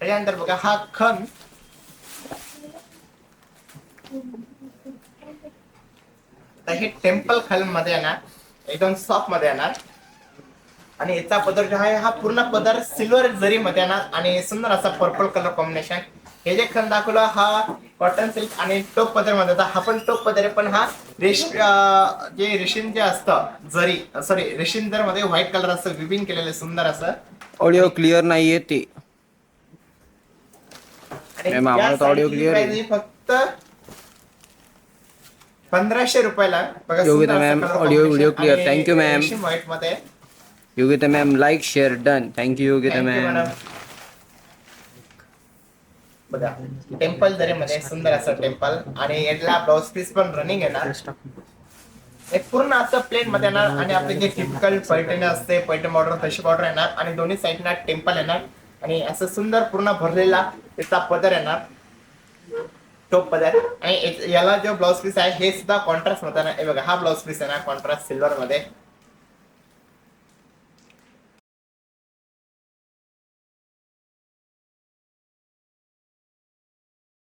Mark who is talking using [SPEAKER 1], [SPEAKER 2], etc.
[SPEAKER 1] त्याच्यानंतर बघा हा खण हे टेम्पल खण मध्ये येणार, एकदम सॉफ्ट मध्ये येणार. आणि याचा पदर जो आहे हा पूर्ण पदर सिल्वर जरी मध्ये येणार आणि सुंदर असा पर्पल कलर कॉम्बिनेशन. हे जे खण दाखवलं हा कॉटन सिल्क आणि टोप पदर मध्ये होता. हा पण टोप पदर आहे, पण हा जे रेशीम जे असतं जरी सॉरी रेशीम जर मध्ये व्हाईट कलर असं विविंग केलेलं सुंदर असं.
[SPEAKER 2] ऑडिओ
[SPEAKER 1] आणि
[SPEAKER 2] क्लिअर नाहीये ते. मॅम
[SPEAKER 1] या
[SPEAKER 2] आम्हाला तर ऑडिओ
[SPEAKER 1] साडीची
[SPEAKER 2] क्लिअर
[SPEAKER 1] प्राइस
[SPEAKER 2] आहे.
[SPEAKER 1] आहे फक्त 1500 रुपयाला. बघा
[SPEAKER 2] योगिता
[SPEAKER 1] सुंदर असा
[SPEAKER 2] ma'am
[SPEAKER 1] colour
[SPEAKER 2] audio
[SPEAKER 1] combination
[SPEAKER 2] video clear.
[SPEAKER 1] आणि
[SPEAKER 2] थँक्यू मॅम.
[SPEAKER 1] रेशीम व्हाईट मध्ये.
[SPEAKER 2] Yogita ma'am like share done. Thank you Yogita
[SPEAKER 1] thank you
[SPEAKER 2] ma'am.
[SPEAKER 1] Madam. बघा टेम्पल जरी मध्ये सुंदर असं टेम्पल आणि यातला ब्लाउज पीस पण रनिंग येणार. एक पूर्ण असं प्लेन मध्ये येणार आणि आपले जे टिपिकल पैठणी असते पैठणी बॉर्डर तशी बॉर्डर येणार आणि दोन्ही साईडला टेम्पल येणार आणि असं सुंदर पूर्ण भरलेला त्याचा पदर येणार, टोप पदर. आणि याला जो ब्लाउज पीस आहे हे सुद्धा कॉन्ट्रास्ट मध्ये. बघा हा ब्लाउज पीस आहे ना कॉन्ट्रास्ट सिल्वर मध्ये.